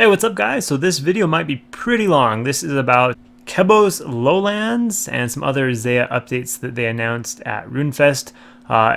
Hey, what's up guys? So this video might be pretty long. This is about Kebos Lowlands and some other Zaya updates that they announced at Runefest.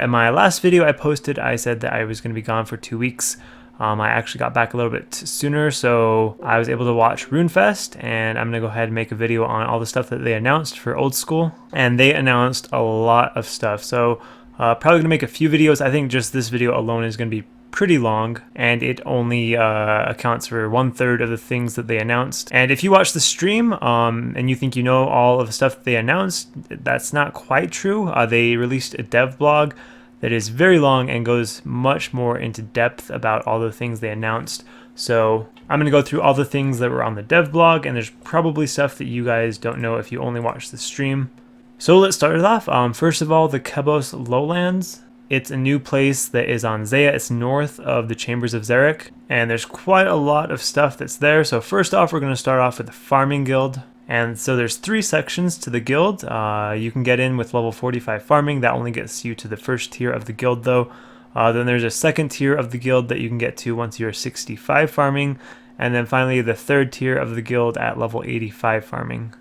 In my last video I posted, I said that I was going to be gone for 2 weeks. I actually got back a little bit sooner, so I was able to watch Runefest, and I'm going to go ahead and make a video on all the stuff that they announced for Old School. And they announced a lot of stuff, so probably going to make a few videos. I think just this video alone is going to be pretty long, and it only accounts for 1/3 of the things that they announced. And if you watch the stream and you think you know all of the stuff that they announced, that's not quite true. They released a dev blog that is very long and goes much more into depth about all the things they announced. So I'm going to go through all the things that were on the dev blog, and there's probably stuff that you guys don't know if you only watch the stream. So let's start it off. First of all, the Kebos Lowlands. It's a new place that is on Zaya. It's north of the Chambers of Xeric, and there's quite a lot of stuff that's there. So first off, we're going to start off with the farming guild. And so there's 3 sections to the guild. You can get in with level 45 farming. That only gets you to the first tier of the guild though. Then there's a second tier of the guild that you can get to once you're 65 farming. And then finally the third tier of the guild at level 85 farming.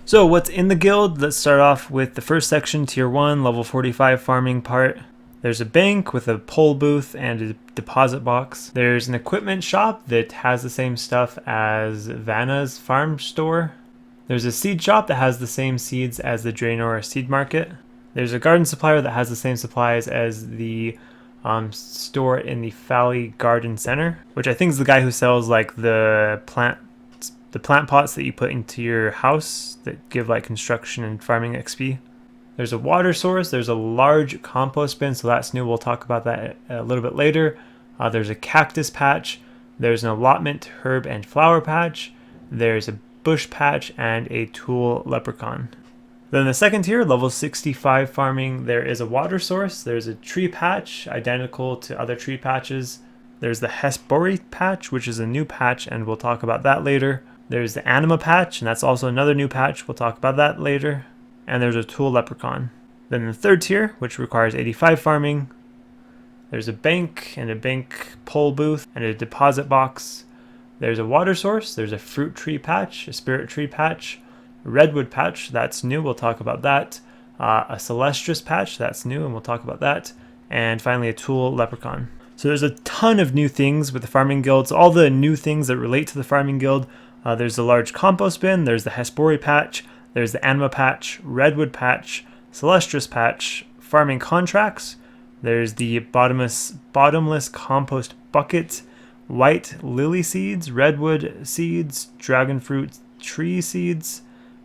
So what's in the guild? Let's start off with the first section, tier 1, level 45 farming part. There's a bank with a pole booth and a deposit box. There's an equipment shop that has the same stuff as Vanna's farm store. There's a seed shop that has the same seeds as the Draenor seed market. There's a garden supplier that has the same supplies as the store in the Fally Garden Center, which I think is the guy who sells like the plant pots that you put into your house that give like construction and farming XP. There's a water source, there's a large compost bin, so that's new. We'll talk about that a little bit later. There's a cactus patch, there's an allotment herb and flower patch, there's a bush patch, and a tool leprechaun. Then the second tier, level 65 farming, there is a water source, there's a tree patch identical to other tree patches. There's the Hespori patch, which is a new patch, and we'll talk about that later. There's the anima patch, and that's also another new patch. We'll talk about that later. And there's a tool leprechaun. Then the third tier, which requires 85 farming, there's a bank and a bank pole booth and a deposit box. There's a water source, there's a fruit tree patch, a spirit tree patch, a redwood patch, that's new, we'll talk about that. A celestris patch, that's new, and we'll talk about that. And finally a tool leprechaun. So there's a ton of new things with the farming guild. So all the new things that relate to the farming guild. There's a large compost bin, there's the Hespori patch, there's the Anima patch, Redwood patch, Celestris patch, farming contracts. There's the bottomless compost bucket, white lily seeds, redwood seeds, dragon fruit tree seeds,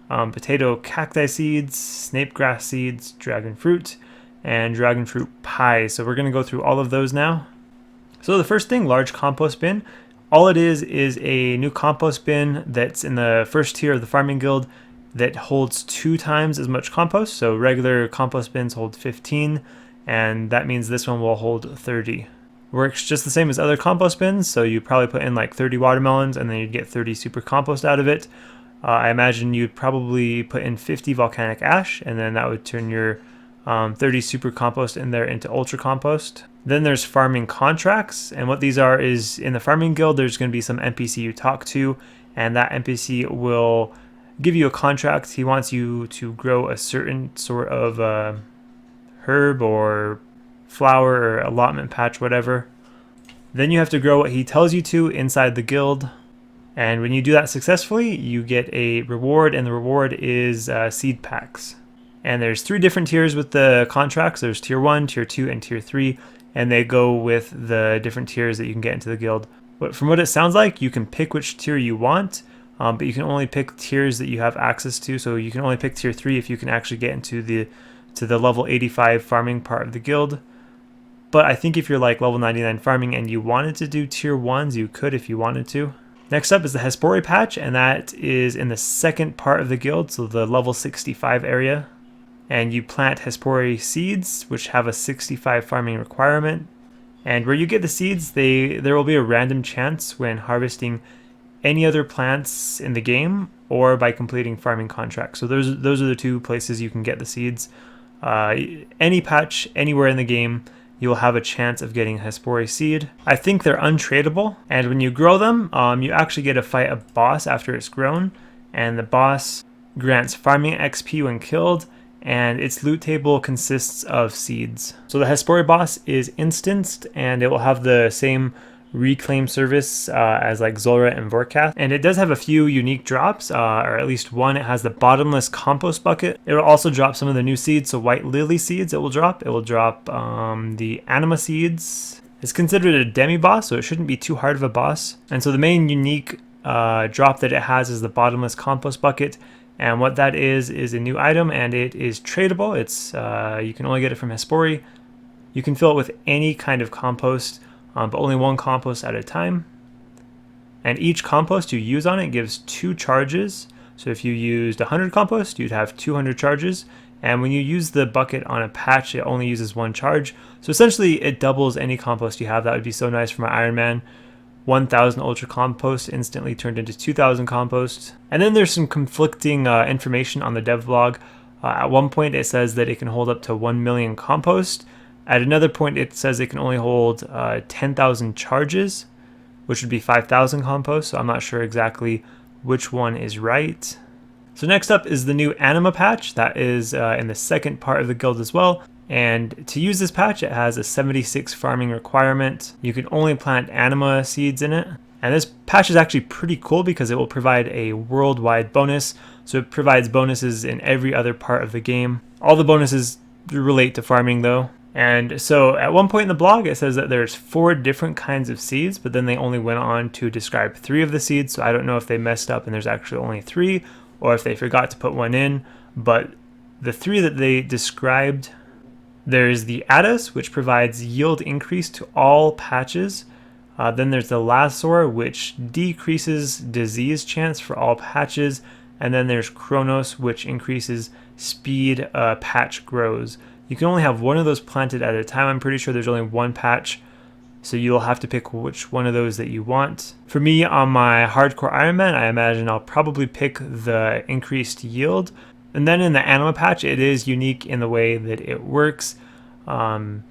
potato cacti seeds, snapegrass seeds, dragon fruit, and dragon fruit pie. So we're going to go through all of those now. So the first thing, large compost bin. All it is a new compost bin that's in the first tier of the farming guild that holds 2 times as much compost. So regular compost bins hold 15, and that means this one will hold 30. Works just the same as other compost bins, so you probably put in like 30 watermelons and then you'd get 30 super compost out of it. I imagine you'd probably put in 50 volcanic ash, and then that would turn your 30 super compost in there into ultra compost. Then there's farming contracts, and what these are is in the farming guild there's going to be some NPC you talk to, and that NPC will give you a contract. He wants you to grow a certain sort of herb or flower or allotment patch, whatever. Then you have to grow what he tells you to inside the guild, and when you do that successfully you get a reward, and the reward is seed packs. And there's 3 different tiers with the contracts. There's tier 1, tier 2, and tier 3, and they go with the different tiers that you can get into the guild. But from what it sounds like, you can pick which tier you want, but you can only pick tiers that you have access to. So you can only pick tier 3 if you can actually get into the level 85 farming part of the guild. But I think if you're like level 99 farming and you wanted to do tier 1s, you could if you wanted to. Next up is the Hespori patch, and that is in the second part of the guild, so the level 65 area. And you plant Hespori seeds, which have a 65 farming requirement. And where you get the seeds, there will be a random chance when harvesting any other plants in the game or by completing farming contracts. So those are the 2 places you can get the seeds. Any patch anywhere in the game you'll have a chance of getting Hespori seed. I think they're untradeable, and when you grow them, you actually get to fight a boss after it's grown, and the boss grants farming XP when killed, and its loot table consists of seeds. So the Hespori boss is instanced, and it will have the same reclaim service as like Zulra and Vorkath, and it does have a few unique drops, or at least one. It has the bottomless compost bucket. It will also drop some of the new seeds, so white lily seeds it will drop. It will drop the anima seeds. It's considered a demi-boss, so it shouldn't be too hard of a boss. And so the main unique drop that it has is the bottomless compost bucket, and what that is a new item, and it is tradable. It's you can only get it from Hespori. You can fill it with any kind of compost, but only one compost at a time. And each compost you use on it gives 2 charges. So if you used 100 compost, you'd have 200 charges. And when you use the bucket on a patch, it only uses 1 charge. So essentially it doubles any compost you have. That would be so nice for my Iron Man. 1,000 ultra compost instantly turned into 2,000 compost. And then there's some conflicting information on the dev blog. At one point it says that it can hold up to 1 million compost. At another point, it says it can only hold 10,000 charges, which would be 5,000 compost, so I'm not sure exactly which one is right. So next up is the new anima patch. That is in the second part of the guild as well. And to use this patch, it has a 76 farming requirement. You can only plant anima seeds in it. And this patch is actually pretty cool because it will provide a worldwide bonus. So it provides bonuses in every other part of the game. All the bonuses relate to farming though. And so at one point in the blog, it says that there's 4 different kinds of seeds, but then they only went on to describe 3 of the seeds. So I don't know if they messed up and there's actually only 3, or if they forgot to put one in. But the 3 that they described, there's the Addis, which provides yield increase to all patches. Then there's the Lasor, which decreases disease chance for all patches. And then there's Kronos, which increases speed patch grows. You can only have one of those planted at a time. I'm pretty sure there's only 1 patch, so you'll have to pick which one of those that you want. For me, on my hardcore Iron Man, I imagine I'll probably pick the increased yield. And then in the anima patch, it is unique in the way that it works. The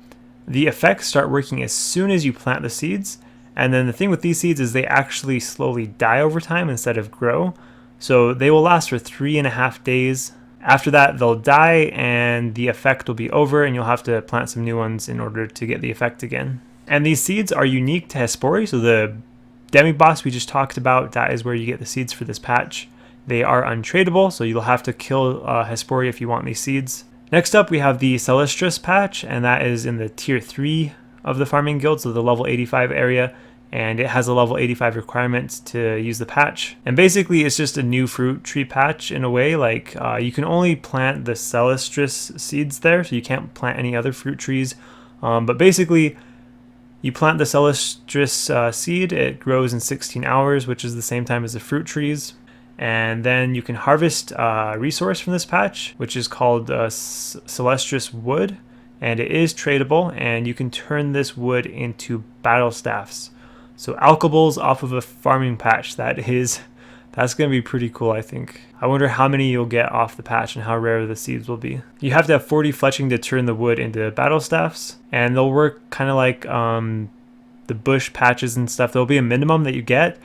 effects start working as soon as you plant the seeds. And then the thing with these seeds is they actually slowly die over time instead of grow. So they will last for 3.5 days. After that, they'll die and the effect will be over, and you'll have to plant some new ones in order to get the effect again. And these seeds are unique to Hespori, so the demi-boss we just talked about, that is where you get the seeds for this patch. They are untradeable, so you'll have to kill Hespori if you want these seeds. Next up, we have the Celestris patch, and that is in the tier 3 of the farming guild, so the level 85 area. And it has a level 85 requirement to use the patch. And basically it's just a new fruit tree patch in a way. Like you can only plant the Celestris seeds there, so you can't plant any other fruit trees. But basically you plant the Celestris seed, it grows in 16 hours, which is the same time as the fruit trees. And then you can harvest a resource from this patch, which is called Celestris wood. And it is tradable, and you can turn this wood into battle staffs. So alkables off of a farming patch, that's going to be pretty cool, I think. I wonder how many you'll get off the patch and how rare the seeds will be. You have to have 40 fletching to turn the wood into battle staffs, and they'll work kind of like the bush patches and stuff. There'll be a minimum that you get,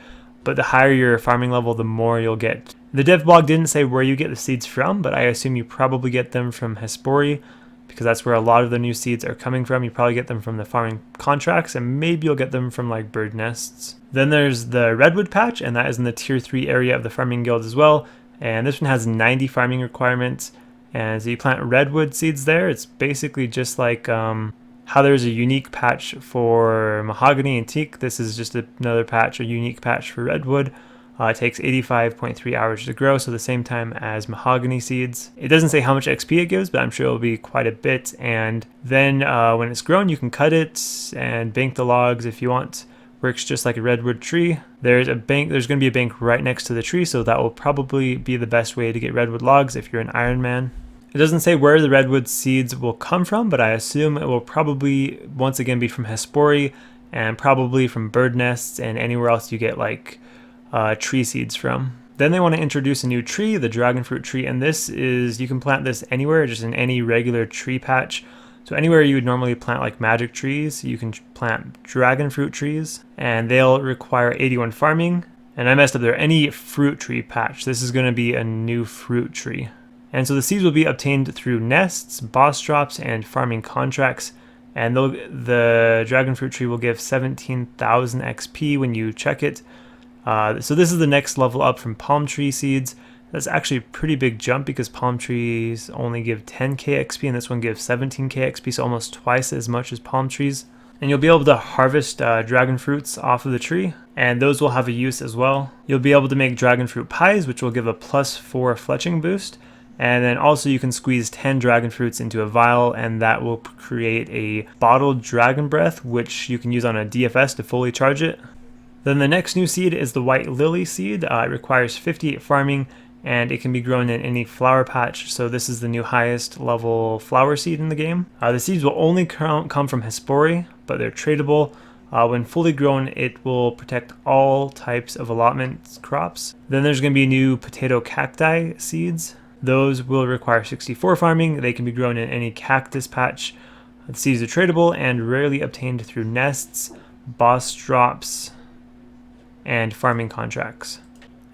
but the higher your farming level, the more you'll get. The dev blog didn't say where you get the seeds from, but I assume you probably get them from Hespori, because that's where a lot of the new seeds are coming from. You probably get them from the farming contracts, and maybe you'll get them from like bird nests. Then there's the Redwood Patch, and that is in the tier 3 area of the farming guild as well. And this one has 90 farming requirements. And so you plant redwood seeds there. It's basically just like how there's a unique patch for mahogany and teak. This is just another patch, a unique patch for redwood. It takes 85.3 hours to grow, so the same time as mahogany seeds. It doesn't say how much XP it gives, but I'm sure it'll be quite a bit. And then when it's grown, you can cut it and bank the logs if you want. Works just like a redwood tree. There's going to be a bank right next to the tree, so that will probably be the best way to get redwood logs if you're an Iron Man. It doesn't say where the redwood seeds will come from, but I assume it will probably once again be from Hespori and probably from bird nests and anywhere else you get like tree seeds from. Then they want to introduce a new tree, the dragon fruit tree, and this is, you can plant this anywhere, just in any regular tree patch. So anywhere you would normally plant like magic trees, you can plant dragon fruit trees, and they'll require 81 farming. And I messed up there, any fruit tree patch. This is going to be a new fruit tree. And so the seeds will be obtained through nests, boss drops, and farming contracts. And the dragon fruit tree will give 17,000 XP when you check it. So this is the next level up from palm tree seeds. That's actually a pretty big jump because palm trees only give 10k XP and this one gives 17k XP, so almost twice as much as palm trees. And you'll be able to harvest dragon fruits off of the tree, and those will have a use as well. You'll be able to make dragon fruit pies, which will give a +4 fletching boost. And then also you can squeeze 10 dragon fruits into a vial, and that will create a bottled dragon breath, which you can use on a DFS to fully charge it. Then the next new seed is the white lily seed. It requires 58 farming, and it can be grown in any flower patch. So this is the new highest level flower seed in the game. The seeds will only come from Hespori, but they're tradable. When fully grown, it will protect all types of allotment crops. Then there's going to be new potato cacti seeds. Those will require 64 farming. They can be grown in any cactus patch. The seeds are tradable and rarely obtained through nests, boss drops, and farming contracts.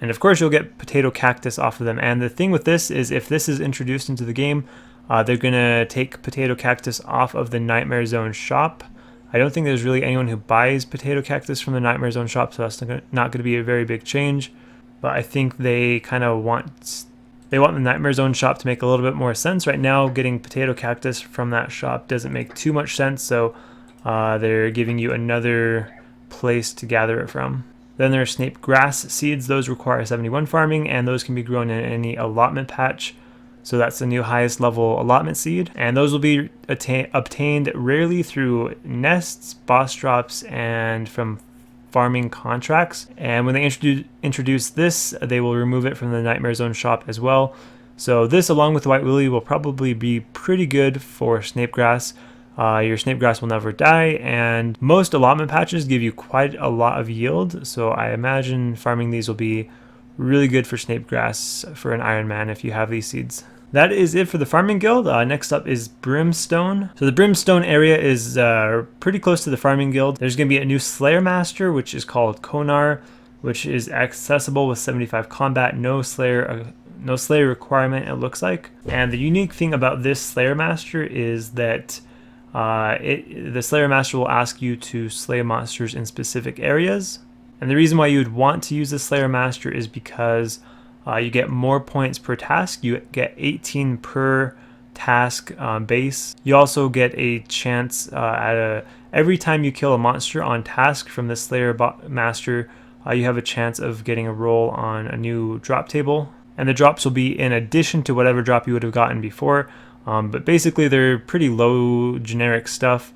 And of course you'll get potato cactus off of them. And the thing with this is if this is introduced into the game, they're going to take potato cactus off of the Nightmare Zone shop. I don't think there's really anyone who buys potato cactus from the Nightmare Zone shop, so that's not going to be a very big change. But I think they kind of want the Nightmare Zone shop to make a little bit more sense. Right now, getting potato cactus from that shop doesn't make too much sense, so they're giving you another place to gather it from. Then there are snape grass seeds. Those require 71 farming, and those can be grown in any allotment patch. So that's the new highest level allotment seed. And those will be obtained rarely through nests, boss drops, and from farming contracts. And when they introduce this, they will remove it from the Nightmare Zone shop as well. So this, along with white lily, will probably be pretty good for snape grass. Your snape grass will never die, and most allotment patches give you quite a lot of yield, so I imagine farming these will be really good for snape grass for an Iron Man if you have these seeds. That is it for the farming guild. Next up is Brimstone. So the Brimstone area is pretty close to the farming guild. There's going to be a new Slayer Master, which is called Konar, which is accessible with 75 combat, no Slayer requirement, it looks like. And the unique thing about this Slayer Master is that the Slayer Master will ask you to slay monsters in specific areas. And the reason why you would want to use the Slayer Master is because you get more points per task. You get 18 per task base. You also get a chance every time you kill a monster on task from the Slayer Master, you have a chance of getting a roll on a new drop table. And the drops will be in addition to whatever drop you would have gotten before. But basically they're pretty low generic stuff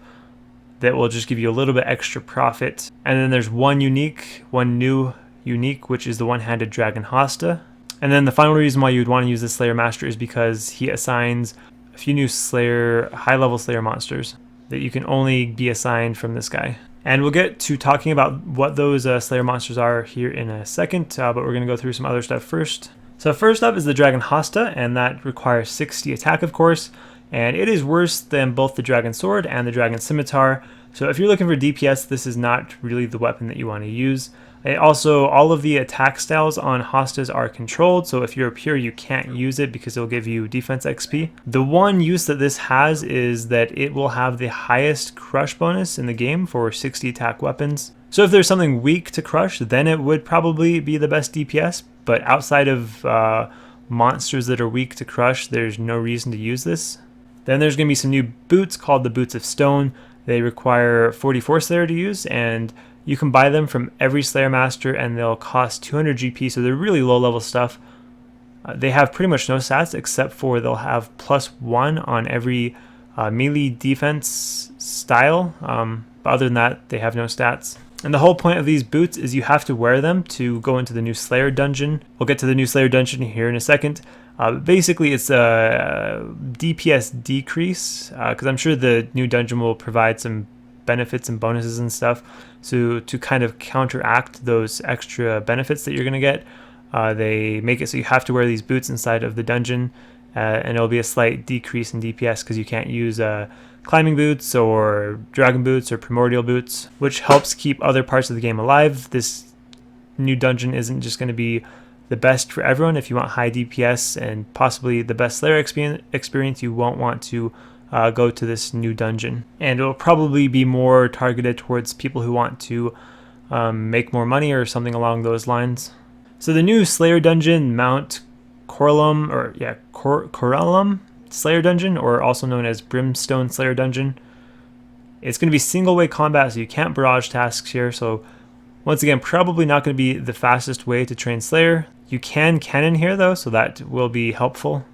that will just give you a little bit extra profit. And then there's one new unique, which is the one-handed Dragon Hosta. And then the final reason why you'd want to use the Slayer Master is because he assigns a few new high-level Slayer monsters that you can only be assigned from this guy. And we'll get to talking about what those Slayer monsters are here in a second, but we're going to go through some other stuff first. So first up is the Dragon Hosta, and that requires 60 attack, of course, and it is worse than both the Dragon Sword and the Dragon Scimitar. So if you're looking for DPS, this is not really the weapon that you want to use. Also, all of the attack styles on Hostas are controlled, so if you're a pure, you can't use it because it'll give you defense XP. The one use that this has is that it will have the highest crush bonus in the game for 60 attack weapons. So if there's something weak to crush, then it would probably be the best DPS, but outside of monsters that are weak to crush, there's no reason to use this. Then there's going to be some new boots called the Boots of Stone. They require 44 Slayer to use, and you can buy them from every Slayer Master, and they'll cost 200 GP, so they're really low level stuff. They have pretty much no stats, except for they'll have +1 on every melee defense style, but other than that, they have no stats. And the whole point of these boots is you have to wear them to go into the new Slayer dungeon. We'll get to the new Slayer dungeon here in a second. Basically, it's a DPS decrease, because I'm sure the new dungeon will provide some benefits and bonuses and stuff. So to kind of counteract those extra benefits that you're going to get, they make it so you have to wear these boots inside of the dungeon. and it'll be a slight decrease in DPS because you can't use climbing boots or dragon boots or primordial boots, which helps keep other parts of the game alive. This new dungeon isn't just going to be the best for everyone. If you want high DPS and possibly the best Slayer experience, you won't want to go to this new dungeon. And it will probably be more targeted towards people who want to make more money or something along those lines. So the new Slayer dungeon, Mount Corellum, Corellum Slayer dungeon, or also known as Brimstone Slayer dungeon. It's going to be single way combat, so you can't barrage tasks here. So once again, probably not going to be the fastest way to train Slayer. You can cannon here though, so that will be helpful.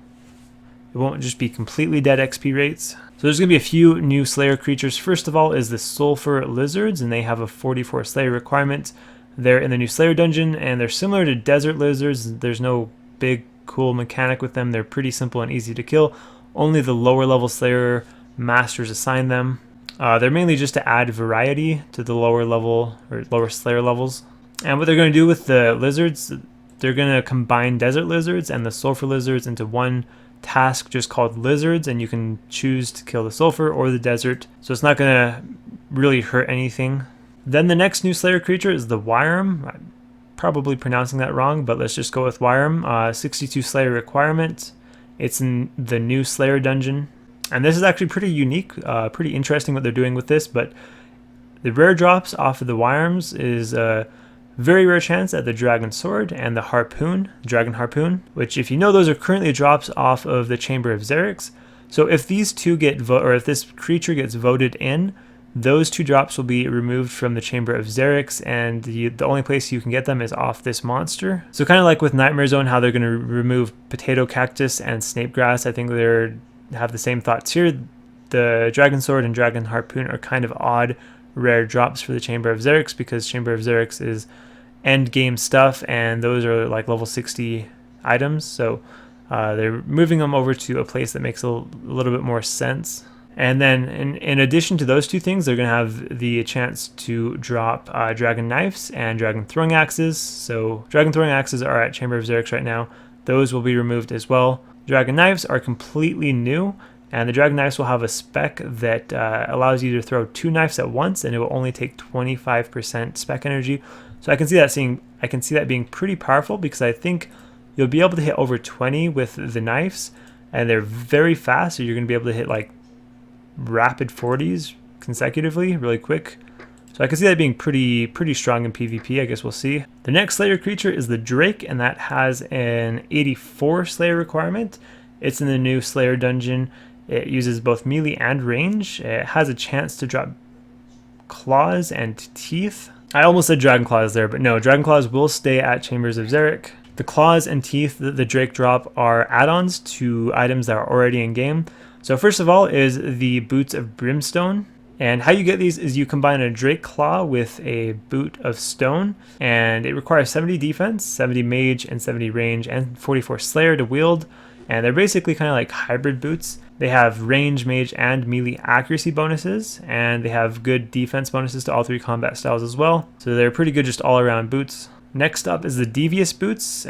It won't just be completely dead XP rates. So there's going to be a few new Slayer creatures. First of all is the Sulfur Lizards, and they have a 44 Slayer requirement. They're in the new Slayer dungeon, and they're similar to Desert Lizards. There's no big cool mechanic with them. They're pretty simple and easy to kill. Only the lower level Slayer masters assign them. They're mainly just to add variety to the lower level or lower Slayer levels. And what they're going to do with the lizards, they're going to combine Desert Lizards and the Sulfur Lizards into one task just called Lizards, and you can choose to kill the Sulfur or the Desert. So it's not going to really hurt anything. Then the next new Slayer creature is the Wyrm. I'm probably pronouncing that wrong, but let's just go with Wyrm. 62 Slayer requirement. It's in the new Slayer dungeon. And this is actually pretty unique, pretty interesting what they're doing with this, but the rare drops off of the Wyrms is a very rare chance at the Dragon Sword and the Harpoon, Dragon Harpoon, which if you know, those are currently drops off of the Chamber of Xerix. So if these two get or if this creature gets voted in, those two drops will be removed from the Chamber of Xerix, and the only place you can get them is off this monster. So kind of like with Nightmare Zone, how they're going to remove Potato Cactus and Snape Grass, I think they have the same thoughts here. The Dragon Sword and Dragon Harpoon are kind of odd, rare drops for the Chamber of Xerix, because Chamber of Xerix is end game stuff, and those are like level 60 items. So they're moving them over to a place that makes a little bit more sense. And then in addition to those two things, they're going to have the chance to drop Dragon Knives and Dragon Throwing Axes. So Dragon Throwing Axes are at Chamber of Xerix right now. Those will be removed as well. Dragon Knives are completely new, and the Dragon Knives will have a spec that allows you to throw 2 knives at once, and it will only take 25% spec energy. So I can see that being pretty powerful, because I think you'll be able to hit over 20 with the knives, and they're very fast, so you're going to be able to hit like rapid 40s consecutively really quick. So I can see that being pretty strong in PvP. I guess we'll see. The next Slayer creature is the Drake, and that has an 84 Slayer requirement. It's in the new Slayer dungeon. It uses both melee and range. It has a chance to drop claws and teeth. I almost said Dragon Claws there, but no, Dragon Claws will stay at Chambers of Xerix. The claws and teeth that the Drake drop are add-ons to items that are already in game. So first of all is the Boots of Brimstone. And how you get these is you combine a Drake Claw with a Boot of Stone, and it requires 70 defense, 70 mage, and 70 range, and 44 Slayer to wield. And they're basically kind of like hybrid boots. They have range, mage, and melee accuracy bonuses, and they have good defense bonuses to all 3 combat styles as well. So they're pretty good just all-around boots. Next up is the Devious Boots.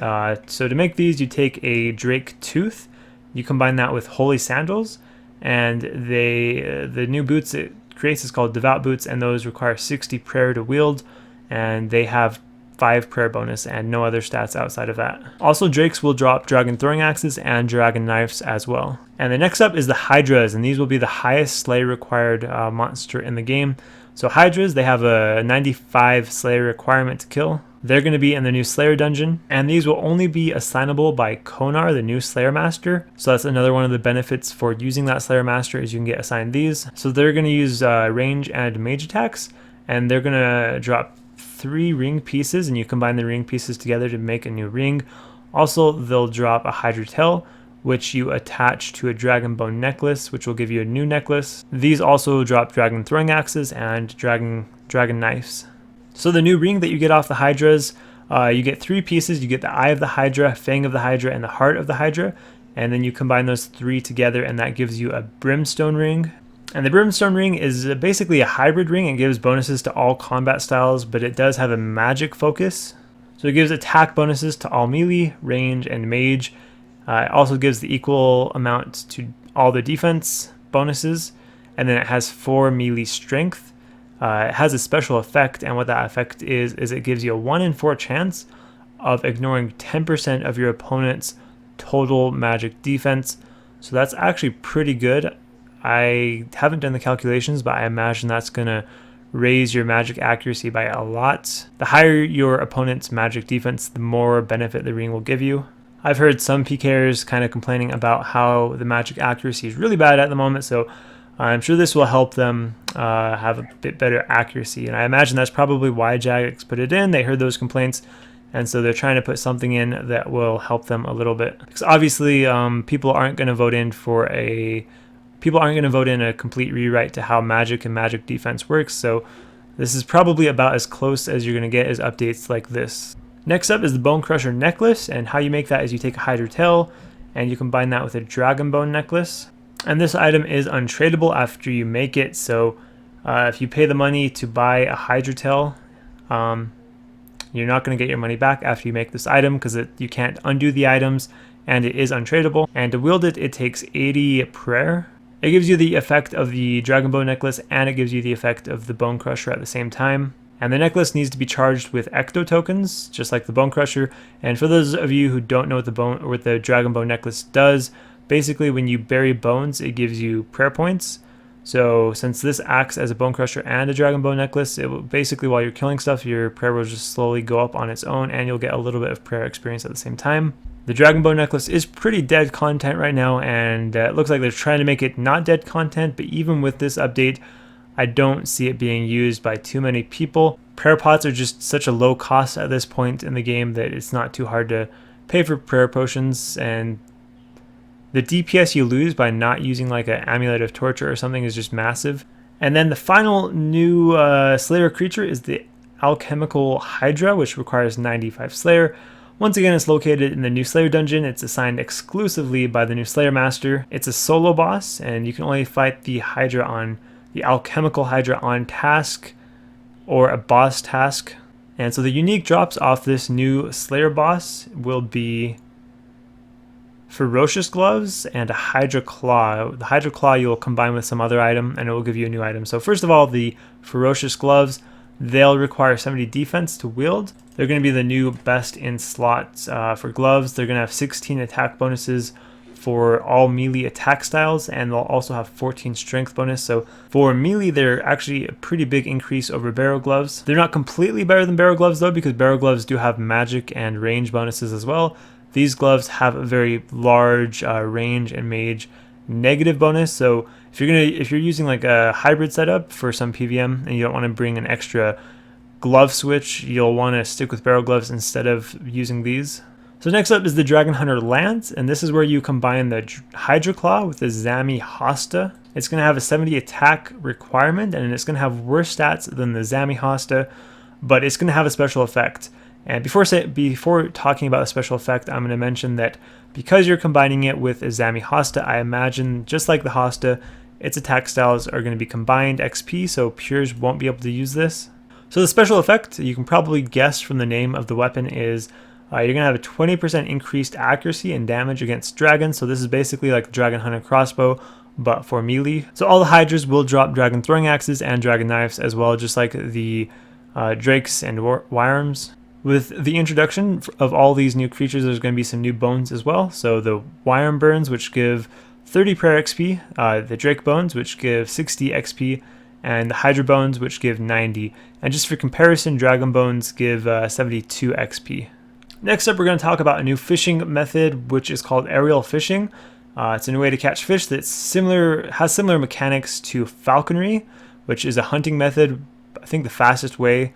So to make these, you take a Drake Tooth, you combine that with Holy Sandals, and the new boots it creates is called Devout Boots, and those require 60 prayer to wield, and they have 5 prayer bonus and no other stats outside of that. Also, Drakes will drop Dragon Throwing Axes and Dragon Knives as well. And the next up is the Hydras, and these will be the highest Slayer required monster in the game. So Hydras, they have a 95 Slayer requirement to kill. They're going to be in the new Slayer dungeon, and these will only be assignable by Konar, the new Slayer Master. So that's another one of the benefits for using that Slayer Master, is you can get assigned these. So they're going to use range and mage attacks, and they're going to drop 3 ring pieces, and you combine the ring pieces together to make a new ring. Also, they'll drop a Hydra tail, which you attach to a dragon bone necklace, which will give you a new necklace. These also drop Dragon Throwing Axes and Dragon Knives. So the new ring that you get off the Hydras, you get 3 pieces. You get the Eye of the Hydra, Fang of the Hydra, and the Heart of the Hydra. And then you combine those 3 together, and that gives you a Brimstone ring. And the Brimstone ring is basically a hybrid ring. It gives bonuses to all combat styles, but it does have a magic focus. So it gives attack bonuses to all melee, range, and mage. It also gives the equal amount to all the defense bonuses, and then it has 4 melee strength. It has a special effect, and what that effect is it gives you a 1 in 4 chance of ignoring 10% of your opponent's total magic defense. So that's actually pretty good. I haven't done the calculations, but I imagine that's going to raise your magic accuracy by a lot. The higher your opponent's magic defense, the more benefit the ring will give you. I've heard some PKers kind of complaining about how the magic accuracy is really bad at the moment, so I'm sure this will help them have a bit better accuracy. And I imagine that's probably why Jagex put it in. They heard those complaints, and so they're trying to put something in that will help them a little bit. Because obviously, people aren't going to vote in a complete rewrite to how magic and magic defense works. So this is probably about as close as you're going to get as updates like this. Next up is the Bone Crusher necklace, and how you make that is you take a Hydra tail and you combine that with a Dragon Bone necklace. And this item is untradeable after you make it, so if you pay the money to buy a Hydra tail, you're not going to get your money back after you make this item because you can't undo the items, and it is untradeable. And to wield it, it takes 80 prayer. It gives you the effect of the Dragon Bone necklace, and it gives you the effect of the Bone Crusher at the same time. And the necklace needs to be charged with ecto tokens, just like the Bone Crusher. And for those of you who don't know what the Dragon Bone necklace does, basically when you bury bones, it gives you prayer points. So since this acts as a Bone Crusher and a Dragon Bone necklace, it will basically, while you're killing stuff, your prayer will just slowly go up on its own, and you'll get a little bit of prayer experience at the same time. The Dragon Bone necklace is pretty dead content right now, and it looks like they're trying to make it not dead content, but even with this update, I don't see it being used by too many people. Prayer pots are just such a low cost at this point in the game that it's not too hard to pay for prayer potions, and the DPS you lose by not using like an Amulet of Torture or something is just massive. And then the final new Slayer creature is the Alchemical Hydra, which requires 95 Slayer. Once again, it's located in the new Slayer dungeon. It's assigned exclusively by the new Slayer Master. It's a solo boss, and you can only fight the Alchemical Hydra on task or a boss task. And so the unique drops off this new Slayer boss will be Ferocious Gloves and a Hydra Claw. The Hydra Claw you'll combine with some other item, and it will give you a new item. So first of all, the Ferocious Gloves, they'll require 70 defense to wield. They're going to be the new best in slots for gloves. They're going to have 16 attack bonuses for all melee attack styles, and they'll also have 14 strength bonus. So for melee, they're actually a pretty big increase over barrel gloves. They're not completely better than barrel gloves though, because barrel gloves do have magic and range bonuses as well. These gloves have a very large range and mage negative bonus. So if you're using like a hybrid setup for some PVM and you don't want to bring an extra glove switch, you'll want to stick with barrel gloves instead of using these. So next up is the Dragon Hunter Lance, and this is where you combine the Hydra Claw with the Zami Hosta. It's going to have a 70 attack requirement, and it's going to have worse stats than the Zami Hosta, but it's going to have a special effect. And before talking about the special effect, I'm going to mention that because you're combining it with a Zami Hosta, I imagine, just like the Hosta, its attack styles are going to be combined XP, so pures won't be able to use this. So the special effect, you can probably guess from the name of the weapon, is you're going to have a 20% increased accuracy and damage against dragons. So this is basically like the Dragon Hunter crossbow, but for melee. So all the Hydras will drop dragon throwing axes and dragon knives as well, just like the drakes and wyrms. With the introduction of all these new creatures, there's going to be some new bones as well. So the Wyrm Burns, which give 30 prayer XP, the Drake Bones, which give 60 XP, and the Hydra Bones, which give 90. And just for comparison, Dragon Bones give 72 XP. Next up, we're going to talk about a new fishing method, which is called aerial fishing. It's a new way to catch fish that has similar mechanics to falconry, which is a hunting method. I think the fastest way,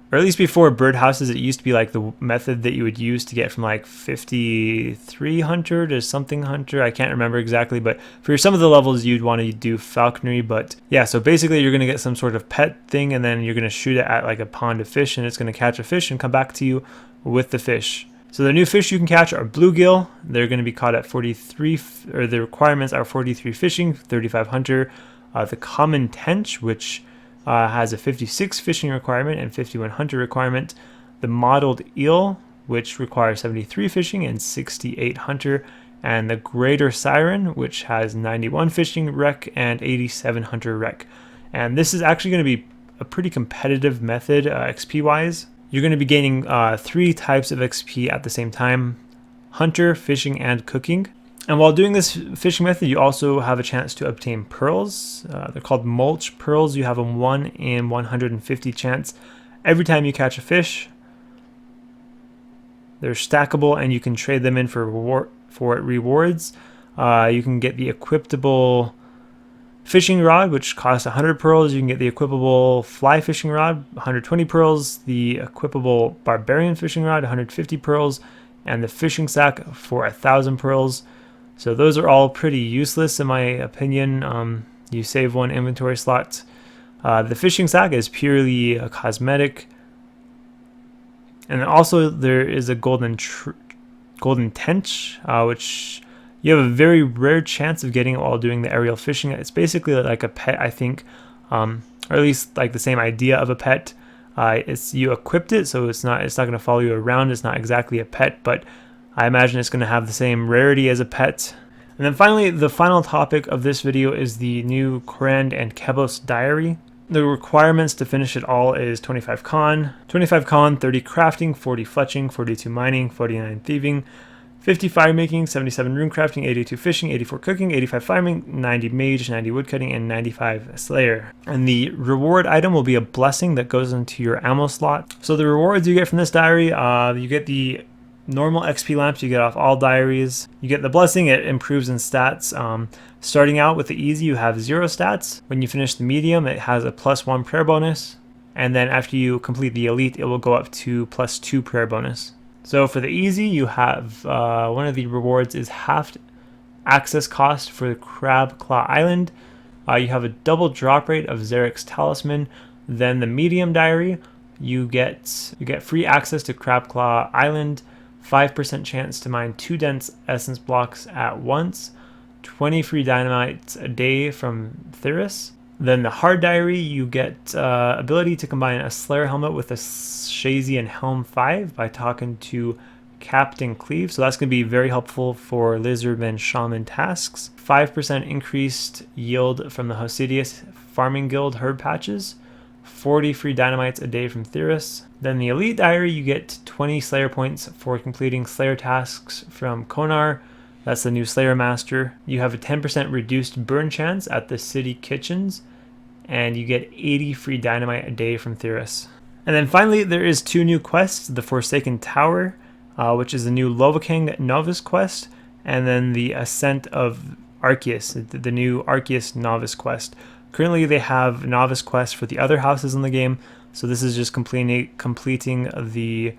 or at least before birdhouses, it used to be like the method that you would use to get from like 53 hunter to something hunter. I can't remember exactly, but for some of the levels you'd want to do falconry. But yeah, so basically you're going to get some sort of pet thing, and then you're going to shoot it at like a pond of fish, and it's going to catch a fish and come back to you with the fish. So the new fish you can catch are bluegill. They're going to be caught at 43, or the requirements are 43 fishing, 35 hunter. The common tench, which has a 56 fishing requirement and 51 hunter requirement. The mottled eel, which requires 73 fishing and 68 hunter, and the Greater Siren, which has 91 fishing rec and 87 hunter rec. And this is actually going to be a pretty competitive method XP wise. You're going to be gaining 3 types of XP at the same time: hunter, fishing, and cooking. And while doing this fishing method, you also have a chance to obtain pearls. They're called mulch pearls. You have a 1 in 150 chance every time you catch a fish. They're stackable, and you can trade them in for rewards. You can get the equipable fishing rod, which costs 100 pearls. You can get the equipable fly fishing rod, 120 pearls. The equipable barbarian fishing rod, 150 pearls. And the fishing sack for 1,000 pearls. So those are all pretty useless in my opinion. You save 1 inventory slot. The fishing sack is purely a cosmetic. And then also there is a golden tench, which you have a very rare chance of getting it while doing the aerial fishing. It's basically like a pet, I think, or at least like the same idea of a pet. You equipped it, so it's not going to follow you around. It's not exactly a pet, but I imagine it's going to have the same rarity as a pet. And then finally, the final topic of this video is the new Korand and Kebos diary. The requirements to finish it all is 25 con, 30 crafting, 40 fletching, 42 mining, 49 thieving, 50 fire making, 77 rune crafting, 82 fishing, 84 cooking, 85 farming, 90 mage, 90 woodcutting, and 95 slayer. And the reward item will be a blessing that goes into your ammo slot. So the rewards you get from this diary, you get the normal XP lamps you get off all diaries. You get the blessing, it improves in stats. Starting out with the easy, you have 0 stats. When you finish the medium, it has a +1 prayer bonus. And then after you complete the elite, it will go up to +2 prayer bonus. So for the easy, you have one of the rewards is half access cost for Crab Claw Island. You have a double drop rate of Zarek's Talisman. Then the medium diary, you get free access to Crab Claw Island, 5% chance to mine 2 dense essence blocks at once, 20 free dynamites a day from Theris. Then the hard diary, you get ability to combine a Slayer helmet with a Shazian Helm 5 by talking to Captain Cleve. So that's going to be very helpful for Lizardman Shaman tasks. 5% increased yield from the Hosidius Farming Guild herb patches. 40 free dynamites a day from Theris. Then the Elite Diary, you get 20 Slayer points for completing Slayer tasks from Konar. That's the new Slayer Master. You have a 10% reduced burn chance at the city kitchens, and you get 80 free dynamite a day from Theris. And then finally, there is 2 new quests: the Forsaken Tower, which is the new Lovakang Novice quest, and then the Ascent of Arceus, the new Arceus Novice quest. Currently, they have Novice quests for the other houses in the game, so this is just completing the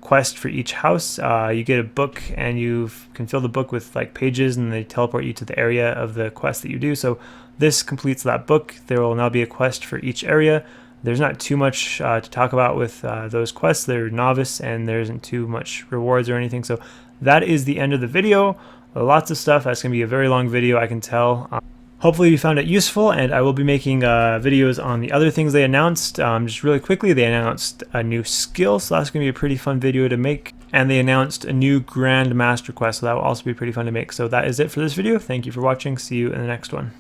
quest for each house. You get a book, and you can fill the book with like pages, and they teleport you to the area of the quest that you do. So this completes that book. There will now be a quest for each area. There's not too much to talk about with those quests. They're novice, and there isn't too much rewards or anything. So that is the end of the video. Lots of stuff. That's going to be a very long video, I can tell. Hopefully you found it useful, and I will be making videos on the other things they announced. Just really quickly, they announced a new skill, so that's going to be a pretty fun video to make. And they announced a new Grand Master quest, so that will also be pretty fun to make. So that is it for this video. Thank you for watching. See you in the next one.